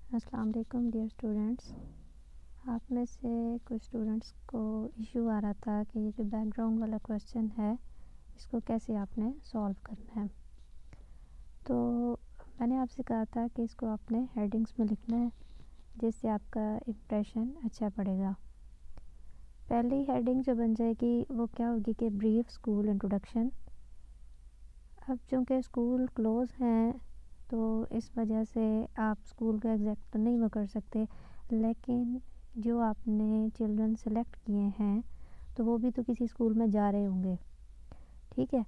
अस्सलाम वालेकुम dear students. आप में से कुछ स्टूडेंट्स को इशू आ रहा था कि ये जो बैकग्राउंड वाला क्वेश्चन है इसको कैसे आपने सॉल्व करना है। तो मैंने आपसे कहा था कि इसको आपने हेडिंग्स में लिखना है जिससे आपका इम्प्रेशन अच्छा पड़ेगा। पहली हेडिंग जो बन जाएगी वो क्या होगी कि ब्रीफ स्कूल इंट्रोडक्शन। अब चूँकि स्कूल क्लोज़ हैं तो इस वजह से आप स्कूल का एग्जैक्ट तो नहीं वो कर सकते, लेकिन जो आपने चिल्ड्रन सेलेक्ट किए हैं तो वो भी तो किसी स्कूल में जा रहे होंगे, ठीक है।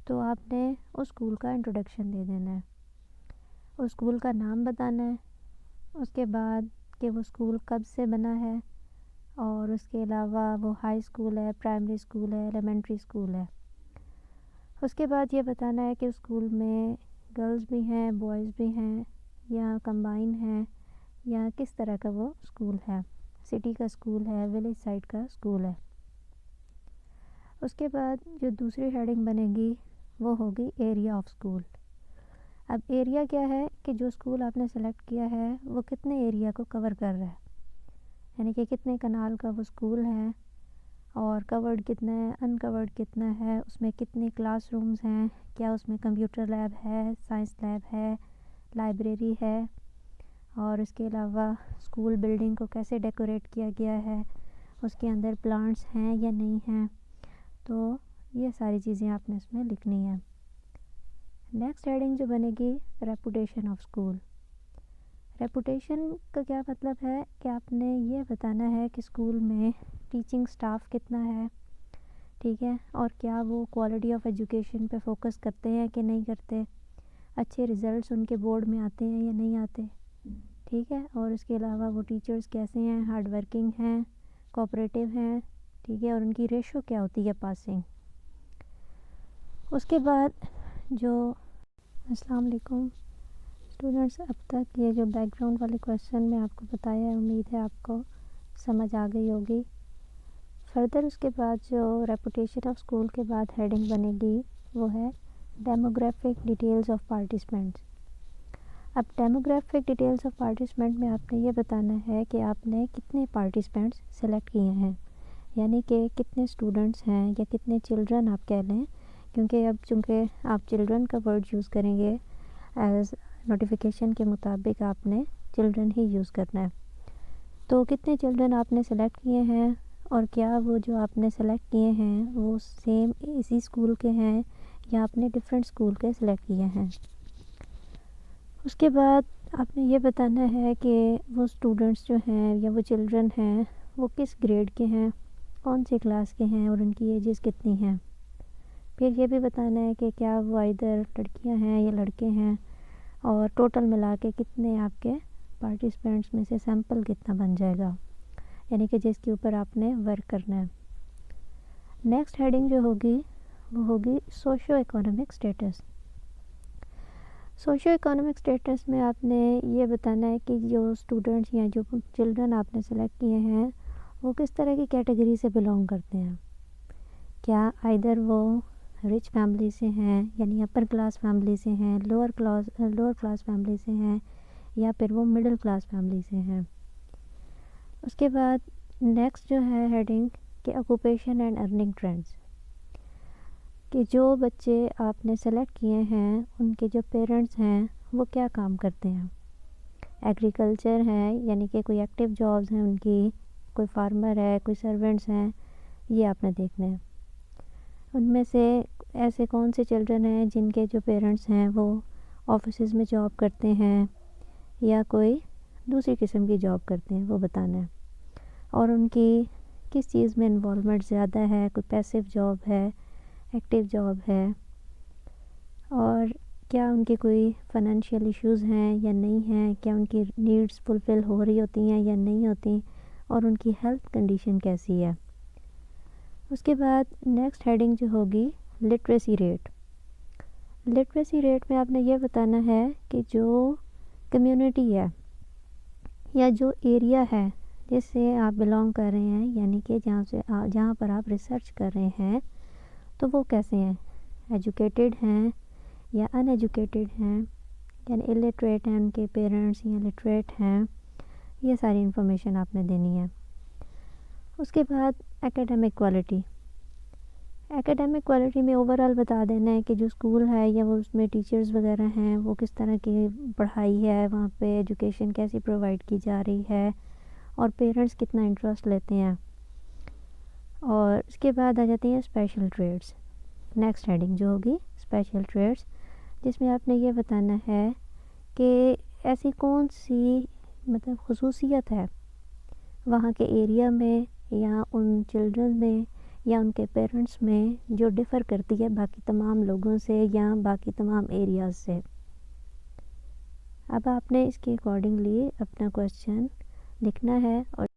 तो आपने उस स्कूल का इंट्रोडक्शन दे देना है, उस स्कूल का नाम बताना है, उसके बाद कि वो स्कूल कब से बना है और उसके अलावा वो हाई स्कूल है, प्राइमरी स्कूल है, एलिमेंट्री स्कूल है। उसके बाद ये बताना है कि स्कूल में गर्ल्स भी हैं, बॉयज़ भी हैं या कंबाइन है या किस तरह का वो स्कूल है, सिटी का स्कूल है, विलेज साइड का स्कूल है। उसके बाद जो दूसरी हेडिंग बनेगी वो होगी एरिया ऑफ स्कूल। अब एरिया क्या है कि जो स्कूल आपने सेलेक्ट किया है वो कितने एरिया को कवर कर रहा है, यानी कि कितने कनाल का वो स्कूल है और कवर्ड कितना है, अनकवर्ड कितना है, उसमें कितने क्लासरूम्स हैं, क्या उसमें कंप्यूटर लैब है, साइंस लैब है, लाइब्रेरी है, और इसके अलावा स्कूल बिल्डिंग को कैसे डेकोरेट किया गया है, उसके अंदर प्लांट्स हैं या नहीं हैं। तो ये सारी चीज़ें आपने इसमें लिखनी है। नेक्स्ट हेडिंग जो बनेगी रेपुटेशन ऑफ स्कूल। रेपुटेशन का क्या मतलब है कि आपने ये बताना है कि स्कूल में टीचिंग स्टाफ कितना है, ठीक है, और क्या वो क्वालिटी ऑफ एजुकेशन पे फोकस करते हैं कि नहीं करते, अच्छे रिज़ल्ट्स उनके बोर्ड में आते हैं या नहीं आते, ठीक है, और इसके अलावा वो टीचर्स कैसे हैं, हार्ड वर्किंग हैं, कोऑपरेटिव हैं, ठीक है, और उनकी रेशो क्या होती है पासिंग। उसके बाद जो अस्सलाम वालेकुम स्टूडेंट्स, अब तक ये जो बैकग्राउंड वाले क्वेश्चन में आपको बताया है, उम्मीद है आपको समझ आ गई होगी। फर्दर उसके बाद जो रेपुटेशन ऑफ स्कूल के बाद हेडिंग बनेगी वो है डेमोग्राफिक डिटेल्स ऑफ पार्टिसिपेंट्स। अब डेमोग्राफिक डिटेल्स ऑफ पार्टिसिपेंट में आपने ये बताना है कि आपने कितने पार्टिसिपेंट्स सेलेक्ट किए हैं, यानी कि कितने स्टूडेंट्स हैं या कितने चिल्ड्रन आप कह लें, क्योंकि अब चूँकि आप चिल्ड्रन का वर्ड यूज़ करेंगे एज नोटिफिकेशन के मुताबिक आपने चिल्ड्रन ही यूज़ करना है। तो कितने चिल्ड्रन आपने सेलेक्ट किए हैं और क्या वो जो आपने सेलेक्ट किए हैं वो सेम इसी स्कूल के हैं या आपने डिफरेंट स्कूल के सेलेक्ट किए हैं। उसके बाद आपने ये बताना है कि वो स्टूडेंट्स जो हैं या वो चिल्ड्रन हैं वो किस ग्रेड के हैं, कौन सी क्लास के हैं और उनकी एजेस कितनी हैं। फिर ये भी बताना है कि क्या वो इधर लड़कियां हैं या लड़के हैं और टोटल मिला के कितने आपके पार्टिसिपेंट्स में से सैंपल कितना बन जाएगा, यानी कि जिसके ऊपर आपने वर्क करना है। नेक्स्ट हेडिंग जो होगी वो होगी socio economic status. Socio economic status में आपने ये बताना है कि जो स्टूडेंट्स या जो चिल्ड्रन आपने सेलेक्ट किए हैं वो किस तरह की कैटेगरी से बिलोंग करते हैं। क्या आइदर वो रिच फैमिली से हैं यानी अपर क्लास फैमिली से हैं, लोअर क्लास फैमिली से हैं, या फिर वो मिडिल क्लास फैमिली से हैं। उसके बाद नेक्स्ट जो है हेडिंग कि ऑक्यूपेशन एंड अर्निंग ट्रेंड्स, कि जो बच्चे आपने सेलेक्ट किए हैं उनके जो पेरेंट्स हैं वो क्या काम करते हैं। एग्रीकल्चर है यानी कि कोई एक्टिव जॉब्स हैं उनकी, कोई फार्मर है, कोई सर्वेंट्स हैं, ये आपने देखना है। उनमें से ऐसे कौन से चिल्ड्रन हैं जिनके जो पेरेंट्स हैं वो ऑफिसेज में जॉब करते हैं या कोई दूसरी किस्म की जॉब करते हैं, वो बताना है। और उनकी किस चीज़ में इन्वॉल्वमेंट ज़्यादा है, कोई पैसिव जॉब है, एक्टिव जॉब है, और क्या उनके कोई फाइनेंशियल इश्यूज़ हैं या नहीं हैं, क्या उनकी नीड्स फुलफ़िल हो रही होती हैं या नहीं होती, और उनकी हेल्थ कंडीशन कैसी है। उसके बाद नेक्स्ट हेडिंग जो होगी लिटरेसी रेट। लिटरेसी रेट में आपने ये बताना है कि जो कम्युनिटी है या जो एरिया है जिससे आप बिलोंग कर रहे हैं, यानी कि जहाँ पर आप रिसर्च कर रहे हैं, तो वो कैसे हैं, एजुकेटेड हैं या अनएजुकेटेड हैं, यानी इलिटरेट हैं उनके पेरेंट्स या लिटरेट हैं, ये सारी इन्फॉर्मेशन आपने देनी है। उसके बाद एकेडमिक क्वालिटी। एकेडमिक क्वालिटी में ओवरऑल बता देना है कि जो स्कूल है या वो उसमें टीचर्स वगैरह हैं वो किस तरह की पढ़ाई है, वहाँ पे एजुकेशन कैसी प्रोवाइड की जा रही है और पेरेंट्स कितना इंटरेस्ट लेते हैं। और इसके बाद आ जाती हैं स्पेशल ट्रेड्स। नेक्स्ट हेडिंग जो होगी स्पेशल ट्रेड्स, जिसमें आपने ये बताना है कि ऐसी कौन सी मतलब खुसूसियत है वहाँ के एरिया में या उन चिल्ड्रन में या उनके पेरेंट्स में जो डिफ़र करती है बाकी तमाम लोगों से या बाकी तमाम एरियाज़ से। अब आपने इसके अकॉर्डिंगली अपना क्वेश्चन लिखना है और